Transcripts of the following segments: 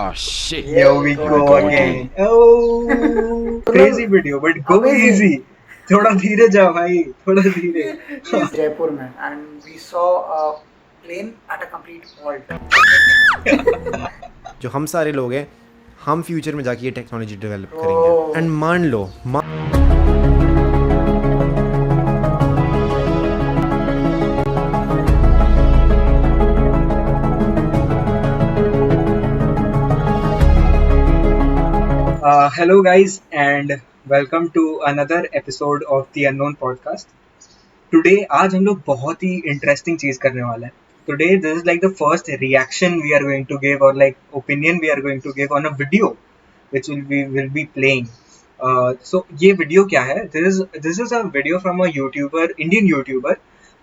Oh shit. Here we go again. Oh, crazy video, but go Amazing. easy. थोड़ा धीरे जा भाई, थोड़ा धीरे. Is Jaipur में, and we saw a plane at a complete halt. जो हम सारे लोग हैं, हम फ्यूचर में जाके ये टेक्नोलॉजी डेवलप करेंगे. एंड मान लो Hello guys and welcome to another episode of the Unknown Podcast. Today आज हम लोग बहुत ही interesting चीज करने वाला है. Today this is like the first reaction we are going to give or like opinion we are going to give on a video which will be playing. So ये video क्या है? This is a video from a YouTuber, Indian YouTuber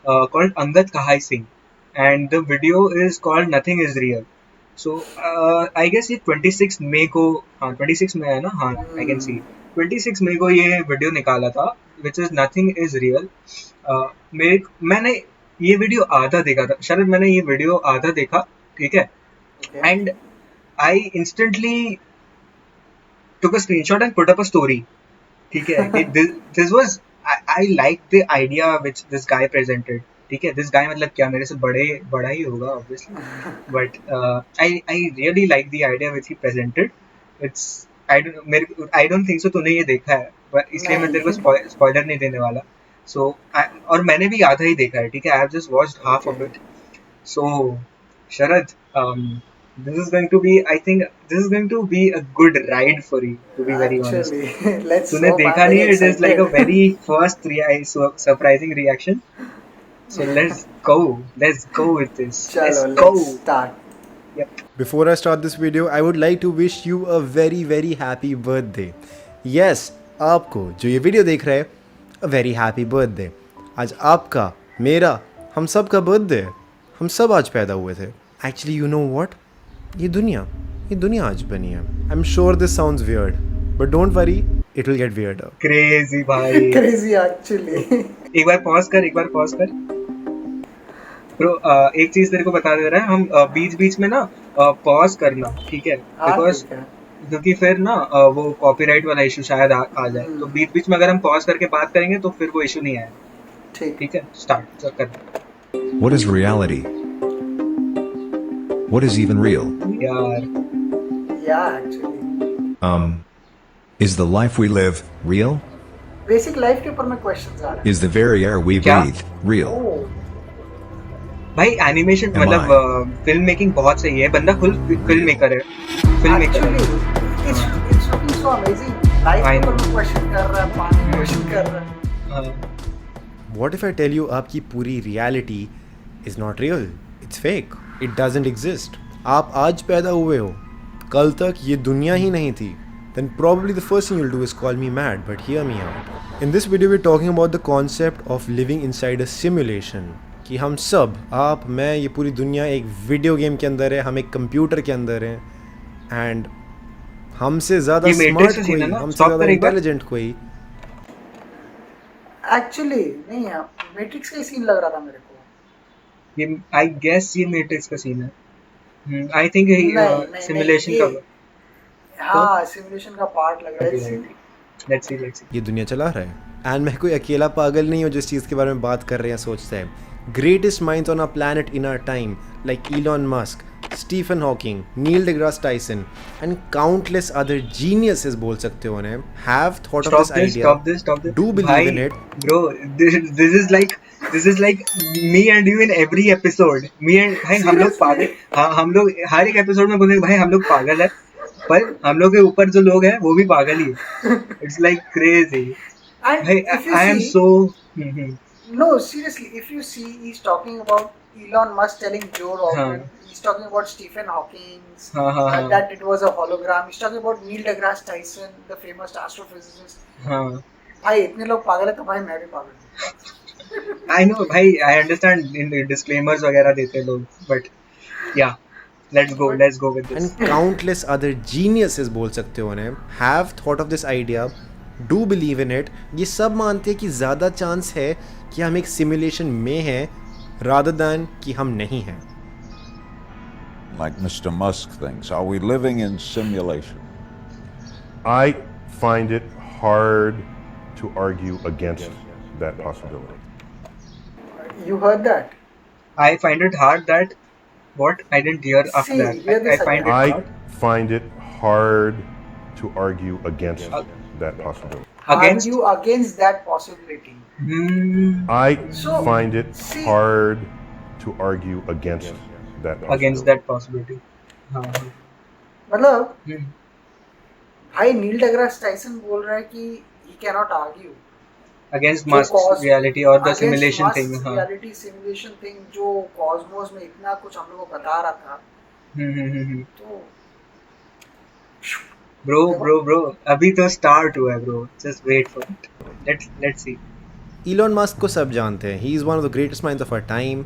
called Angad Kahai Singh, and the video is called Nothing Is Real. So I guess ये 26 मई को 26 में है ना. I can see 26 मई को ये वीडियो निकाला था which is Nothing Is Real. मैंने ये वीडियो आधा देखा था. शायद मैंने ये वीडियो आधा देखा, ठीक है, and I instantly took a screenshot and put up a story. ठीक है. This was I liked the idea which this guy presented. ठीक है, दिस गाय मतलब क्या, मेरे से बड़ा ही होगा obviously, but I really like the idea which he presented. It's I don't think सो तूने ये देखा है, बट इसलिए मैं तेरे को स्पॉइलर नहीं देने वाला. सो और मैंने भी आधा ही देखा है, ठीक है. I have just watched half of it. So Sharad, this is going to be, I think this is going to be a good ride for you, to be very honest. तूने देखा नहीं है, it is like a very first surprising reaction. So let's go with this. Let's start. Yep. Before I start this video, I would like to wish you a very very happy birthday. Yes, आपको जो ये video देख रहे हैं, a very happy birthday. आज आपका, मेरा, हम सब का बर्थडे है. हम सब आज पैदा हुए थे. Actually, you know what? ये दुनिया आज बनी है. I'm sure this sounds weird, but don't worry, it will get weirder. Crazy भाई. Crazy actually. एक बार पॉज कर. ब्रो, एक चीज तेरे को बता दे रहा है, हम बीच में ना पॉज करना, ठीक है, बिकॉज क्योंकि फिर ना वो कॉपीराइट वाला इशू शायद आ जाए. तो बीच में अगर हम पॉज करके बात करेंगे तो फिर वो इशू नहीं आएगा. ठीक है, स्टार्ट कर. What is reality? What is even real? यार. Yeah, actually. Is the life we live real? Basic life के ऊपर में questions आ रहे हैं. Is the very air we क्या? breathe real? Oh. भाई एनिमेशन मतलब फिल्म मेकिंग बहुत सही है. बंदा फुल फिल्म मेकर है. Actually, it's looking so amazing. Life के ऊपर में question कर रहा है, पानी में question कर रहा है. What if I tell you आपकी पूरी reality is not real? It's fake. It doesn't exist. आप आज पैदा हुए हो, कल तक ये दुनिया ही नहीं थी. Then probably the first thing you'll do is call me mad, but hear me out. In this video we're talking about the concept of living inside a simulation. कि हम सब, आप, मैं, ये पूरी दुनिया एक वीडियो गेम के अंदर है. हम एक कंप्यूटर के अंदर हैं, एंड हमसे ज़्यादा स्मार्ट कोई, हमसे ज़्यादा इंटेलिजेंट कोई. Actually नहीं है, मैट्रिक्स का सीन लग रहा था मेरे को. ये आई गेस ये मैट्रिक्स का सीन है. आई थिंक सिमुलेशन का. हाँ, सिमुलेशन का पार्ट लग रहा है. Let's see. ये दुनिया चला रहा है, एंड मैं कोई अकेला पागल नहीं हूँ जो इस चीज़ के बारे में बात कर रहे हैं, सोचते हैं. Greatest minds on our planet in our time, like Elon Musk, Stephen Hawking, Neil deGrasse Tyson, and countless other geniuses बोल सकते हो उन्हें, have thought of this idea. Stop this. Do believe in it. Bro, this is like me and you in every episode. Me and भाई हम लोग पागल. हाँ, हम लोग हर एक एपिसोड में बोलेंगे भाई हम लोग पागल है, पर हम लोग के ऊपर जो लोग हैं वो भी पागल ही है. It's like crazy. And Hey, if you I am see, so. No, seriously, if you see, he's talking about Elon Musk telling Joe Rogan. He's talking about Stephen Hawking. That it was a hologram. He's talking about Neil deGrasse Tyson, the famous astrophysicist. भाई इतने लोग पागल है तो भाई मैं भी पागल हूँ. I know भाई, I understand in the disclaimers वगैरह देते लोग, but yeah. Let's go with this. And countless other geniuses बोल सकते हो उन्हें, have thought of this idea, do believe in it. ये सब मानते हैं कि ज़्यादा चांस है कि हम एक सिमुलेशन में हैं rather than कि हम नहीं हैं. like Mr. Musk thinks? Are we living in simulation? I find it hard to argue against that possibility. You heard that? I find it hard that what I didn't hear after See, that. hear this I find it I hard find it hard to argue against that possibility. against. Argue against that possibility. I So, find it see- hard to argue against that possibility. Against that possibility. हाँ, हाँ. मतलब हम्म. भाई नील डग्रास Tyson बोल रहा है कि he cannot argue Against जो Musk's cos- reality or the against simulation Musk's thing. हाँ. reality simulation thing जो कॉस्मोस में इतना कुछ हम लोगों को बता रहा था हम्म. तो Bro. अभी तो start हुआ है bro. Just wait for it. Let's see. Elon Musk को सब जानते हैं. He is one of the greatest minds of our time.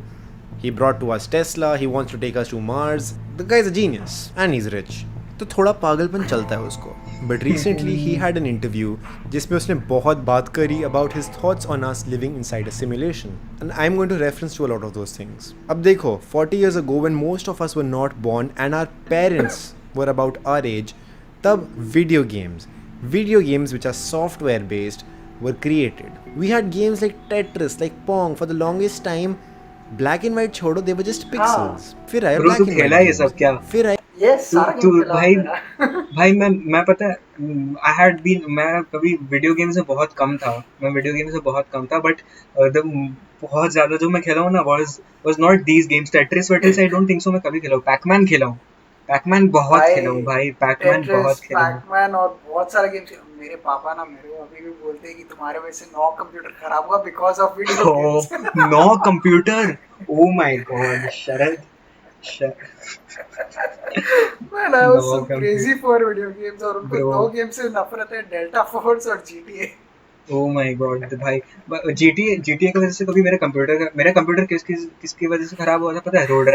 He brought to us Tesla. He wants to take us to Mars. The guy is a genius and he's rich. तो थोड़ा पागलपन चलता है उसको. But recently he had an interview जिसमें उसने बहुत बात करी about his thoughts on us living inside a simulation. And I'm going to reference to a lot of those things. अब देखो, 40 years ago when most of us were not born and our parents were about our age, तब video games which are software based were created. We had games like Tetris, like Pong. For the longest time, black and white छोड़ो, they were just pixels. फिर आया Bro, black तू and खेला white ये games. सब क्या? फिर आया yes सारा तू गेम खेला भाई मेरा भाई मैं पता है आई हैड बीन मैं कभी वीडियो गेम से बहुत कम था बट बहुत ज्यादा जो मैं खेला हूँ ना was not these games Tetris वेट्रिस आई डोंट थिंक सो मैं कभी खेला हूँ पैकमैन खेला हूँ पैकमैन बहुत खेला हूँ भाई पैकमैन बहुत खेला हूँ पैकमैन और बहुत सारे गेम्स मेरे पापा ना मेरे को अभी भी बोलते हैं कि तुम्हारे वजह से 9 कंप्यूटर खराब हुआ because of video games no computer oh my god Sharad Man, I was No so computer. crazy for video games और उनको Bro. 2 गेम से नफरत है डेल्टा फोर्स और GTA ओ माय गॉड भाई जीटीए की वजह से कभी मेरे कंप्यूटर किसकी वजह से खराब हुआ था पता है रोड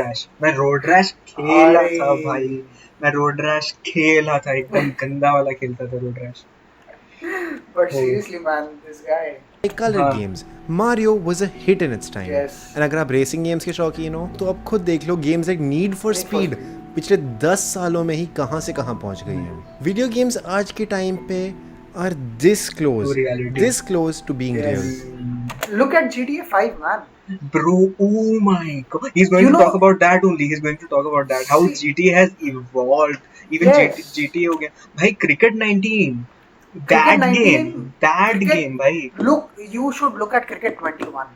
रैश खेला अरे। था भाई मैं रोड रैश खेला था एकदम गंदा वाला खेलता था road rash but seriously man this guy colored हाँ. games. Mario was a hit in its time. Yes. And अगर आप रेसिंग गेम्स के शौकीन हो तो अब खुद देख लो games like need for Need for speed पिछले 10 सालों में ही कहां से कहां पहुंच गई हैं. वीडियो गेम्स आज के टाइम पे are this To reality. close to being real. look at GTA 5 man Bro, oh my god. He's going You to know- talk about that only. He's going to talk about that. How See- GTA has evolved. Even Yes. GTA हो गया. भाई Cricket 19. That Cricket 19, game. Cricket- Game भाई. look you should look at Cricket 21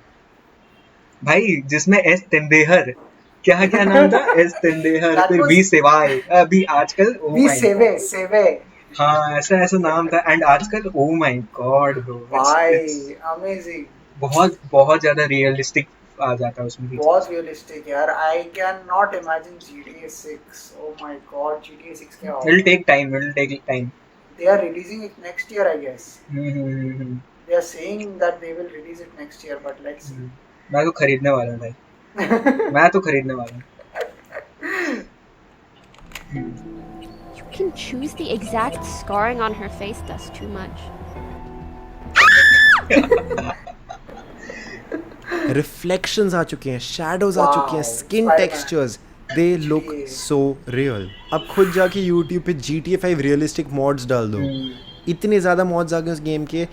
भाई जिसमें S तेंदेहर क्या नाम था S तेंदेहर That फिर was- वी सेवाय अभी आजकल oh we my save God. हाँ ऐसा नाम था एंड आजकल oh my god bro भाई amazing बहुत ज्यादा रियलिस्टिक आ जाता है उसमें भी. बहुत realistic यार I cannot imagine GTA 6 oh my god GTA 6 क्या It'll होगा take time. they are releasing it next year I guess hmm. they are saying that they will release it next year but let's see मैं तो खरीदने वाला हूँ भाई मैं तो खरीदने वाला हूँ. You can choose the exact scarring on her face. That's too much. Reflections आ चुके हैं, shadows आ Wow, चुके हैं, skin Spider-Man. textures. They look GTA. so real. अब खुद जाके YouTube पे GTA 5 realistic mods डाल दो. इतने ज़्यादा mods आ गए उस गेम के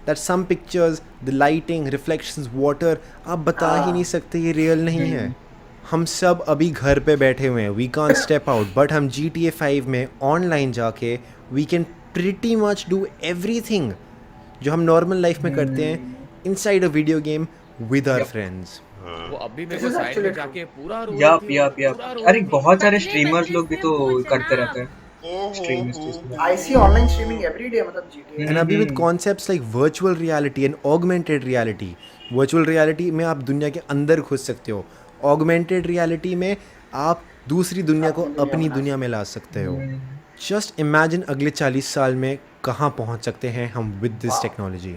that some pictures, the lighting, reflections, water, आप बता ही नहीं सकते ये real नहीं है. हम सब अभी घर पे बैठे हुए हैं, we can't step out, but हम GTA 5 में online जाके we can pretty much do everything जो हम normal life में करते हैं inside a video game with our friends. वो अभी मेरे This को is साइड actually में जाके पूरा रो यप रही थी, यप यप पूरा रो अरे रही थी। बहुत सारे स्ट्रीमर्स लोग भी तो करते रहते हैं streamers I see online streaming every day मतलब GTA And अभी with concepts like virtual reality and augmented reality, virtual reality में आप दुनिया के अंदर घुस सकते हो, augmented reality में आप दूसरी दुनिया को अपनी दुनिया में ला सकते हो. Just imagine अगले 40 साल में कहाँ पहुँच सकते हैं हम with this technology.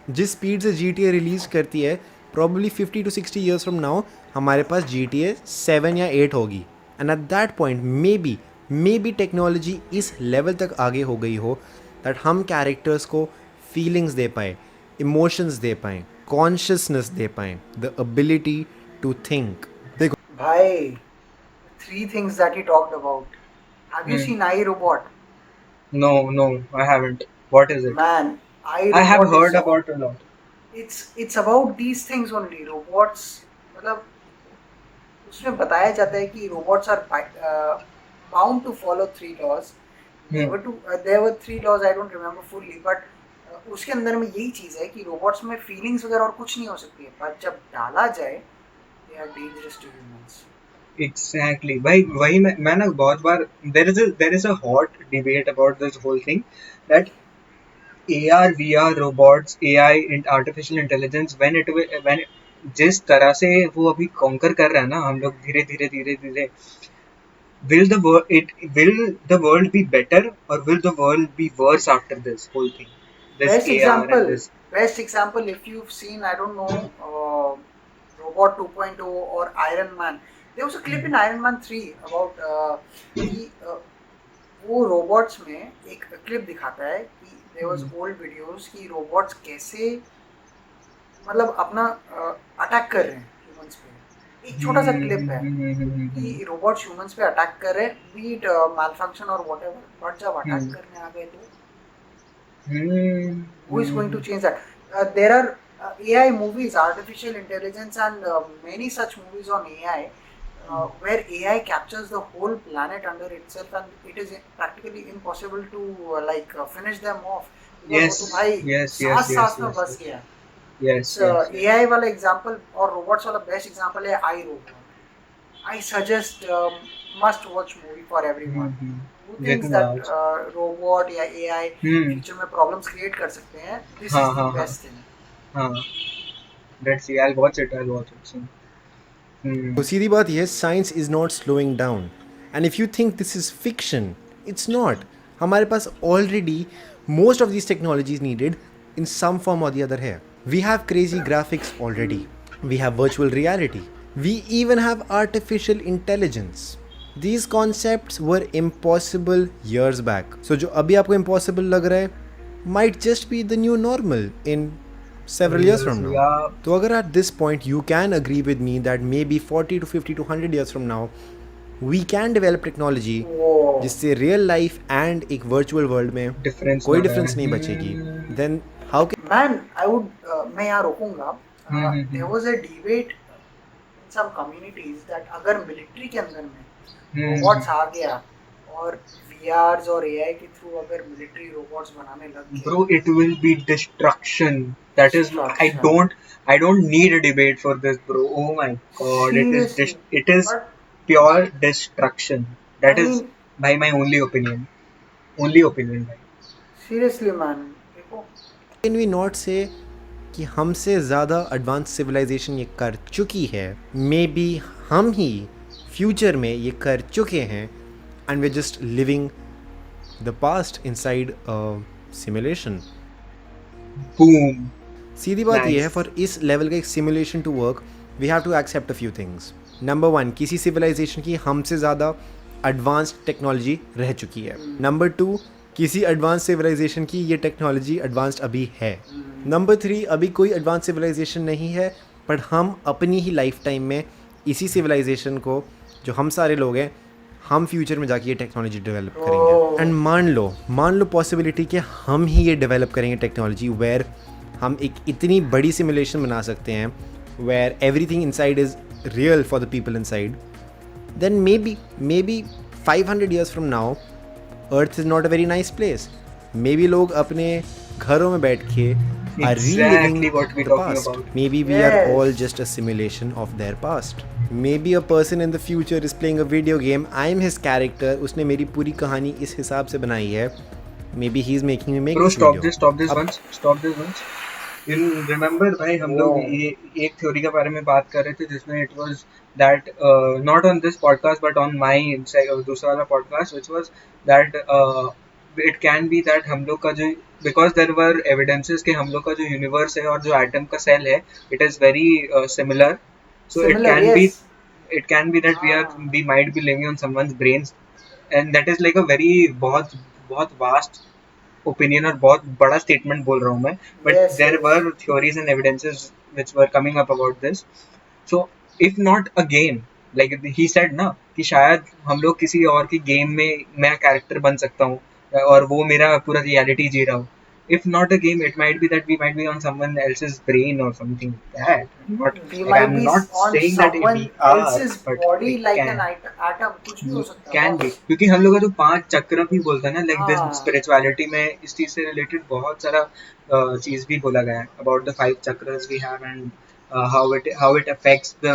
जिस स्पीड से GTA रिलीज करती है probably 50 to 60 years from now हमारे पास GTA 7 या 8 होगी. And at that point maybe technology इस लेवल तक आगे हो गई हो that हम कैरेक्टर्स को फीलिंग्स दे पाए, इमोशंस दे पाए, कॉन्शियसनेस दे पाए, द एबिलिटी टू थिंक. देखो भाई three things that he talked about. Have you Hmm. seen iRobot? No, I haven't. What is it? Man, I have iRobot is heard about a lot. it's about these things only. Robots, मतलब उसमें बताया जाता है कि robots are bound to follow three laws. Hmm. There were three laws, I don't remember fully, but उसके अंदर में यही चीज़ है कि robots में feelings वगैरह और कुछ नहीं हो सकती है, पर जब डाला जाए they are dangerous to humans. Exactly. भाई वही मैं ना बहुत बार there is a hot debate about this whole thing that AR VR robots AI and artificial intelligence when जिस तरह से वो अभी conquer कर रहा है ना हम लोग धीरे धीरे will the world be better or will the world be worse after this whole thing, this Best AR and example, this best example. If you've seen, I don't know, Robot 2.0 or Iron Man. There was a clip in Iron Man 3 about कि वो robots में एक clip दिखाता है कि there was old videos कि robots कैसे मतलब अपना अटैक कर रहे हैं humans पे. एक छोटा सा clip है कि robots humans पे अटैक कर रहे हैं, be it malfunction or whatever. But जब अटैक करने आ गए तो who is going to change that? There are AI movies, artificial intelligence, and many such movies on AI where AI captures the whole planet under itself, and it is practically impossible to finish them off. yes वो तो भाई yes सांस yes yes सांस में yes बस गया. yes yes AI वाला example और robots वाला बेस्ट एग्जांपल है आई robot. I suggest must watch movie for everyone. Who thinks देखूंगा that आज robot या AI future में problems create कर सकते हैं? This is the हाँ best thing. हाँ let's see, I'll watch it soon. तो सीधी बात ये है, science is not slowing down. And if you think this is fiction, it's not. हमारे पास already most of this technologies needed in some form और the other है. We have crazy graphics already. We have virtual reality. We even have artificial intelligence. These concepts were impossible years back. So जो अभी आपको impossible लग रहा है might just be the new normal in several years from now. Yeah. तो अगर at this point you can agree with me that maybe 40 to 50 to 100 years from now we can develop technology जिससे real life and एक virtual world में Difference कोई ना difference नहीं बचेगी, then how can Man, I would मैं यहाँ रोकूंगा. There was a debate in some communities that अगर military के अंदर में robots आ गया और VRs और AI के थ्रू अगर military robots बनाने लग गए, bro, it will be destruction. That is, I don't need a debate for this, bro. Oh my god, Seriously, it is but pure destruction. That I is mean, by my only opinion. Only opinion, bhai. seriously man, देखो we not say कि हमसे ज़्यादा advance civilisation ये कर चुकी है. May be हम ही future में ये कर चुके हैं and we just living the past inside simulation. Boom. सीधी बात Nice. ये है, फॉर इस लेवल का एक simulation to work we have to accept a few things. Number 1, किसी सिविलाइजेशन की हमसे ज़्यादा एडवांस्ड टेक्नोलॉजी रह चुकी है. नंबर 2, किसी एडवांस सिविलाइजेशन की ये टेक्नोलॉजी एडवांस्ड अभी है. नंबर 3, अभी कोई एडवांस सिविलाइजेशन नहीं है बट हम अपनी ही लाइफ टाइम में इसी सिविलाइजेशन को, जो हम सारे लोग हैं, हम फ्यूचर में जाके ये टेक्नोलॉजी डेवलप करेंगे. एंड मान लो पॉसिबिलिटी कि हम ही ये डेवलप करेंगे टेक्नोलॉजी वेयर हम एक इतनी बड़ी सिमुलेशन बना सकते हैं where everything inside is real for the people inside. Then maybe 500 years from now earth is not a very nice place. Maybe लोग अपने घरों में बैठ के are reliving what we're the talking past. about. Maybe we are all just a simulation of their past. Maybe a person in the future is playing a video game. I am his character. उसने मेरी पूरी कहानी इस हिसाब से बनाई है. Maybe he's making me make Bro, this video. stop this once. You remember, भाई हम लोग ये एक थ्योरी के बारे में बात कर रहे थे जिसमें it was that not on this podcast but on my दूसरा वाला podcast, which was that it can be that हम लोग का जो because there were evidences कि हम लोग का जो universe है और जो atom का cell है, it is very similar. So Similar, it can be that we might be living on someone's brains, and that is like a very बहुत vast opinion और बहुत बड़ा statement बोल रहा हूँ मैं, but there were theories and evidences which were coming up about this. So if not a game, like he said ना कि शायद हम लोग किसी और की गेम में मैं कैरेक्टर बन सकता हूँ और वो मेरा पूरा रियलिटी जी रहा हूँ. If not a game, it might be that we might be on someone else's brain or something like that. Not We like might I'm be not on saying that we someone are, else's but body it like can. an atom. कुछ भी हो सकता है. Can be. क्योंकि हम लोग का जो 5 चक्र भी बोलता है ना, like this हाँ. spirituality में इस चीज से related बहुत सारा चीज भी बोला गया है about the 5 chakras we have and how it affects the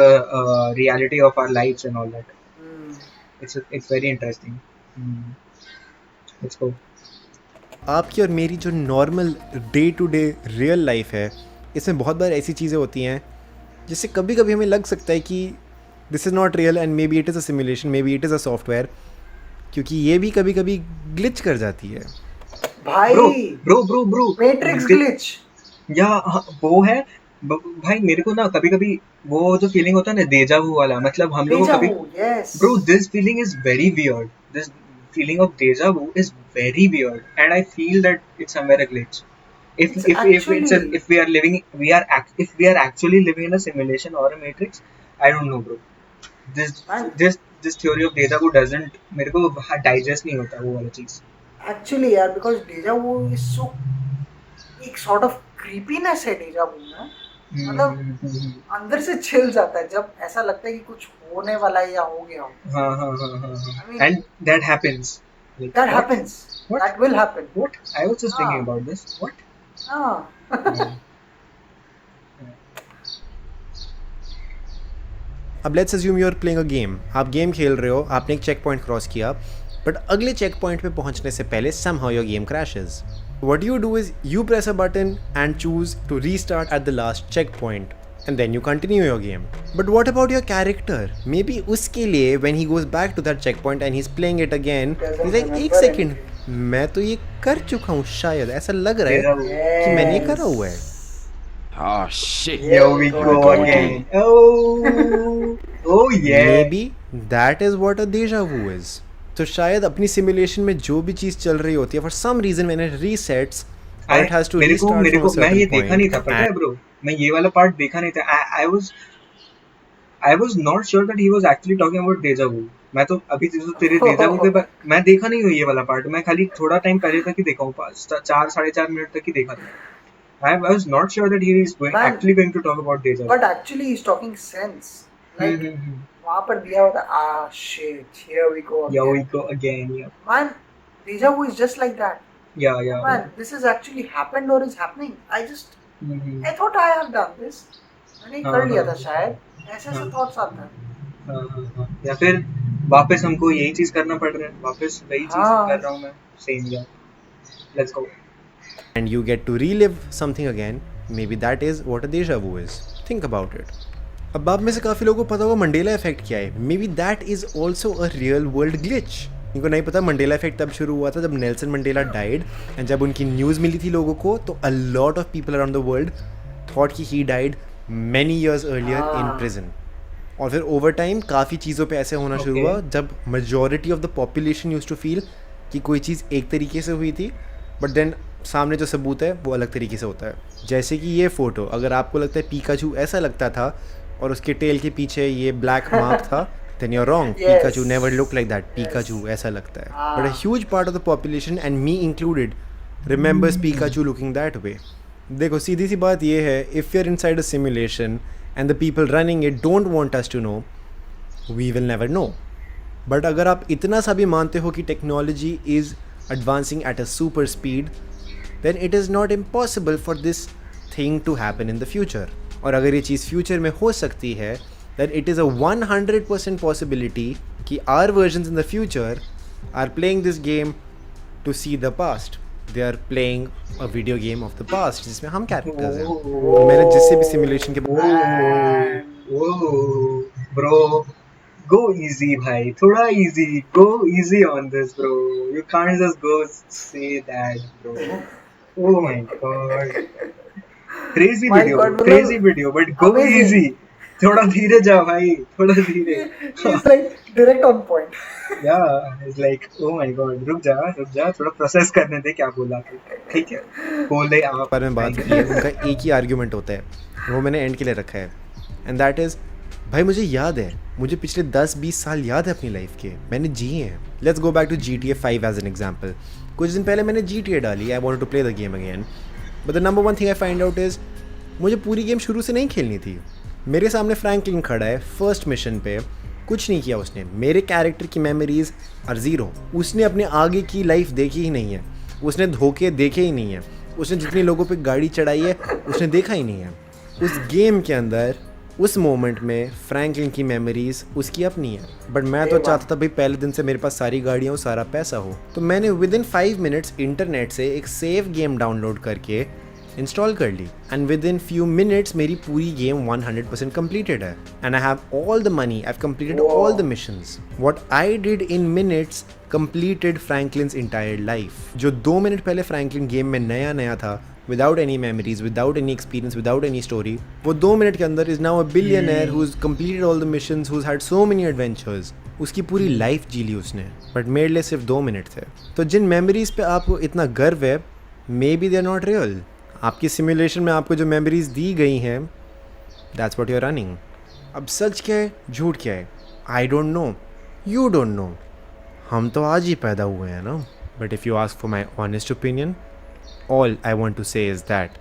reality of our lives and all that. It's very interesting. Let's go. आपकी और मेरी जो normal day to day real life है, इसमें बहुत बार ऐसी चीज़ें होती हैं जिससे कभी कभी हमें लग सकता है कि this is not real and may be it is a simulation, may be it is a software, क्योंकि ये भी कभी कभी ग्लिच कर जाती है. भाई ब्रो मैट्रिक्स ग्लिच या वो है भाई. मेरे को ना कभी कभी वो जो फीलिंग होता है ना डेजा वू वाला, मतलब हम लोग कभी bro this feeling is very weird. This feeling of deja vu is very weird and I feel that it's somewhere a glitch. If we are living if we are actually living in a simulation or a matrix, I don't know bro. This theory of deja vu doesn't मेरे को digest नहीं होता वो वाला चीज. Actually यार, because deja vu is so एक sort of creepiness है deja vu में. मतलब अंदर से chill जाता है जब ऐसा लगता है कि कुछ होने वाला है या हो गया हो. हाँ. And that happens. Like, that happens. What? That will happen. What? I was just thinking about this. What? अब let's assume you are playing a game. आप गेम खेल रहे हो, आपने एक चेक पॉइंट क्रॉस किया, बट अगले चेक पॉइंट पे पहुंचने से पहले somehow your game crashes. What you do is you press a button and choose to restart at the last checkpoint. And then you continue your game. But what about your character? Maybe उसके लिए when he goes back to that checkpoint and he's playing it again, he's like एक second, मैं तो ये कर चुका हूँ, शायद ऐसा लग रहा है कि मैंने ये करा हुआ है. Oh shit. Here we go again. Oh yeah. Maybe that is what a deja vu is. तो शायद अपनी सिमुलेशन में जो भी चीज़ चल रही होती है, for some reason when it resets, it has to restart from a certain point. मैं ये देखा नहीं था, पता है ब्रो, मैं ये वाला पार्ट देखा नहीं था. I was not sure that he was actually talking about deja vu. मैं तो अभी तेरे deja vu के बाद मैं देखा नहीं हूँ ये वाला पार्ट. मैं खाली थोड़ा टाइम पहले तक ही देखा हूँ, 4-4.5 मिनट तक ही देखा था. I was not sure that he is actually going to talk about deja vu. But actually he's talking sense. Like वहाँ पर दिया होता है, shit, here we go again. Here we go again. Yeah. Man, deja vu is just like that. Yeah. Man, this has actually happened or is happening. I thought I have done this. मैंने कर लिया था शायद. ऐसे thoughts आते हैं. या फिर वापस हमको यही चीज करना पड़ रहा है, वापस वही चीज कर रहा हूँ मैं. Same yeah. Let's go. And you get to relive something again. Maybe that is what a deja vu is. Think about it. अब आप में से काफ़ी लोगों को पता होगा मंडेला इफेक्ट क्या है. Maybe that is also a real world glitch. इनको नहीं पता मंडेला इफेक्ट तब शुरू हुआ था जब नेल्सन मंडेला डाइड, एंड जब उनकी न्यूज़ मिली थी लोगों को तो a lot of people around the world thought कि he died many years earlier in prison. और फिर ओवर टाइम काफ़ी चीज़ों पे ऐसे होना शुरू हुआ जब majority of the population used to feel कि कोई चीज़ एक तरीके से हुई थी, बट देन सामने जो सबूत है वो अलग तरीके से होता है. जैसे कि ये फ़ोटो, अगर आपको लगता है पीकाचू ऐसा लगता था और उसके टेल के पीछे ये ब्लैक मार्क था, then you're wrong. Pikachu never looked like that. Pikachu ऐसा लगता है. But a huge part of the population, and me included, remembers Pikachu looking that way. देखो सीधी सी बात ये है, if you're inside a simulation and the people running it don't want us to know, we will never know. But अगर आप इतना सा भी मानते हो कि technology is advancing at a super speed, then it is not impossible for this thing to happen in the future. और अगर ये चीज़ फ्यूचर में हो सकती है, then it is a 100% possibility कि our versions in the future are playing this game to see the past. They are playing a video game of the past जिसमें हम characters हैं. तो मैंने जिससे भी simulation के bro, go easy भाई, थोड़ा easy, go easy on this bro. You can't just go say that bro. Oh my god. Crazy video, but go easy. थोड़ा धीरे जा भाई, थोड़ा धीरे. He's like direct on point. Yeah, it's like oh my god, रुक जा, थोड़ा process करने दे क्या बोला. ठीक है, बोले आप. बारे में बात की है, उनका एक ही आर्ग्यूमेंट होता है, वो मैंने एंड के लिए रखा है, and that is भाई मुझे याद है, मुझे पिछले 10-20 साल याद है अपनी लाइफ के, मैंने जिए हैं. Let's go back to GTA 5 as an example. कुछ दिन पहले मैंने GTA डाली. I want to play the game again. But the number one thing I find out is मुझे पूरी गेम शुरू से नहीं खेलनी थी. मेरे सामने फ्रैंकलिन खड़ा है फर्स्ट मिशन पे, कुछ नहीं किया उसने. मेरे कैरेक्टर की मेमोरीज आर ज़ीरो. उसने अपने आगे की लाइफ देखी ही नहीं है, उसने धोखे देखे ही नहीं है, उसने जितने लोगों पे गाड़ी चढ़ाई है उसने देखा ही नहीं है. उस गेम के अंदर उस मोमेंट में फ्रैंकलिन की मेमोरीज उसकी अपनी है. बट मैं तो चाहता था भाई पहले दिन से मेरे पास सारी गाड़ियाँ हो, सारा पैसा हो. तो मैंने विद इन 5 मिनट्स इंटरनेट से एक सेफ गेम डाउनलोड करके इंस्टॉल कर ली. And with in few minutes मेरी पूरी गेम 100% कंप्लीटेड है. And I have all the money, I have completed all the missions. What I did in minutes completed Franklin's entire life. जो 2 minute पहले Franklin game में नया था, without any memories, without any experience, without any story, वो 2 minute के अंदर is now a billionaire who's completed all the missions, who's had so many adventures. उसकी पूरी लाइफ जी ली उसने, बट मेरे लिए सिर्फ 2 मिनट थे. तो जिन मेमोरीज पे आपको इतना गर्व है, maybe they are not real. आपकी सिमुलेशन में आपको जो मेमोरीज दी गई हैं, that's what you are running. अब सच क्या है, झूठ क्या है, I don't know, you don't know. हम तो आज ही पैदा हुए हैं ना. But if you ask for my honest opinion, all I want to say is that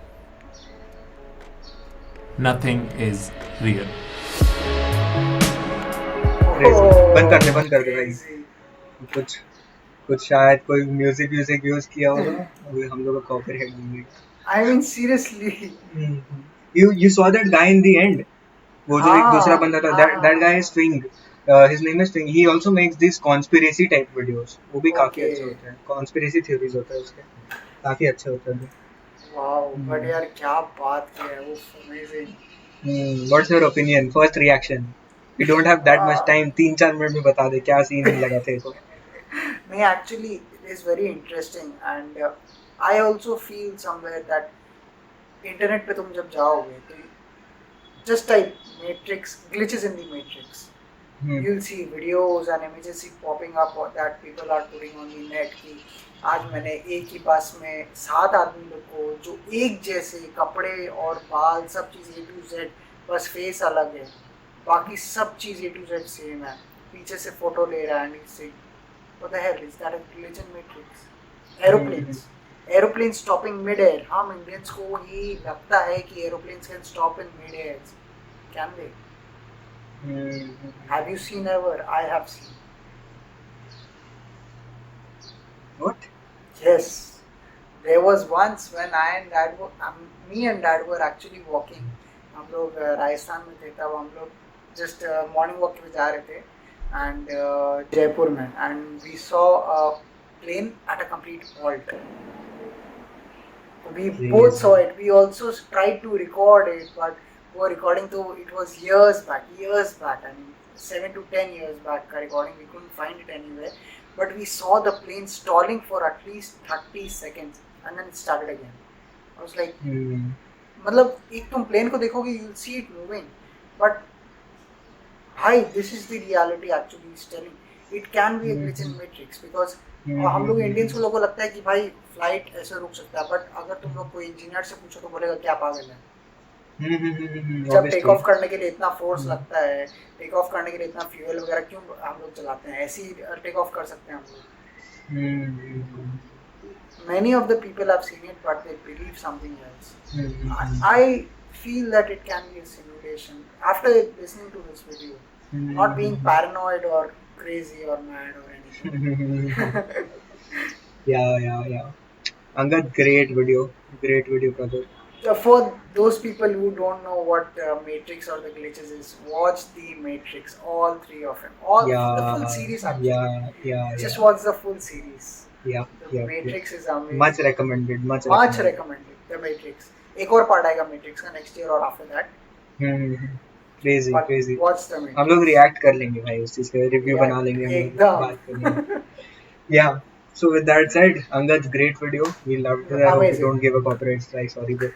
nothing is real. बंद कर दे भाई. कुछ शायद कोई म्यूजिक यूज किया होगा, अभी हम लोग को कॉपीराइट मिलेगी. I mean seriously. You saw that guy in the end. वो जो एक दूसरा बंदा था, that guy is Swing. His name is Swing. He also makes these conspiracy type videos. वो भी काफी अच्छे होते हैं. Conspiracy theories होते हैं उसके, काफी अच्छे होते हैं. Wow, but यार क्या बात की है वो, amazing. What's your opinion? First reaction. We don't have that much time. 3-4 minute में बता दे क्या सीन लगा थे इसको. नहीं, actually it is very interesting and I also feel somewhere that internet पे तुम जब जाओगे तो just type Matrix, glitches in the Matrix. You'll see videos and images popping up that people are putting on the net कि आज मैंने एक ही बस में 7 आदमी लोग को जो एक जैसे कपड़े और बाल सब चीज़ A to Z, बस फेस अलग है, बाकी सब चीज़ A to Z सेम है. पीछे से फोटो ले रहा है नीचे. What the hell is that a glitch in Matrix? Aeroplanes stopping mid-air. हम इंडियंस को ही लगता है कि aeroplanes can stop in mid-air. Can they? Have you seen ever? I have seen. What? Yes. There was once when me and dad were actually walking. हम लोग राजस्थान में थे तब, हम लोग just morning walk पे जा रहे थे and जयपुर में, and we saw a plane at a complete halt. We both saw it. We also tried to record it, but we were recording though it was years back. I mean 7 to 10 years back का recording. We couldn't find it anywhere. But we saw the plane stalling for at least 30 seconds and then it started again. I was like, मतलब एक तुम plane को देखोगे, you'll see it moving, but hi, this is the reality actually is telling. It can be a glitch in Matrix because हम लोग Indians को लोगों को लगता है कि भाई फ्लाइट ऐसे रुक सकता है, बट अगर तुम लोग कोई इंजीनियर से पूछो तो बोलेगा क्या पागल है. जब टेक ऑफ करने के लिए इतना फोर्स लगता है, टेक ऑफ करने के लिए इतना फ्यूल वगैरह क्यों हम लोग चलाते हैं, ऐसे ही टेक ऑफ कर सकते हैं हम लोग. Many of the people have seen it, but they believe something else. I feel that it can be a simulation. After listening to this video, not being paranoid or crazy or mad or anything. Yeah. Angad, great video, brother. So for those people who don't know what Matrix or the glitches is, watch the Matrix, all 3 of them, the full series actually. Just watch the full series. The Matrix is amazing. Much recommended. The Matrix. एक और part आएगा Matrix का next year और after that. Crazy. Watch the Matrix. हम लोग react कर लेंगे भाई उस चीज का, रिव्यू बना लेंगे हम लोग, बात करेंगे. Yeah. So with that said, Angad's great video. We loved it. I hope you don't give a copyright strike. Sorry, bro.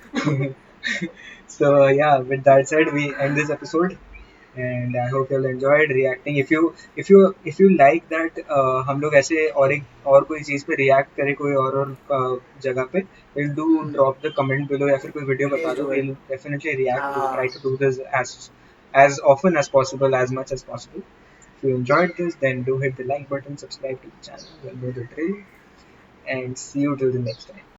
So yeah, with that said, we end this episode, and I hope you'll enjoyed reacting. If you like that, हम लोग ऐसे और कोई चीज़ पे react करें कोई और जगह पे, we'll do drop the comment below या फिर कोई video बता दो. We'll definitely react. We'll try to do this as often as possible, as much as possible. If you enjoyed this, then do hit the like button, subscribe to the channel, you'll know the drill, and see you till the next time.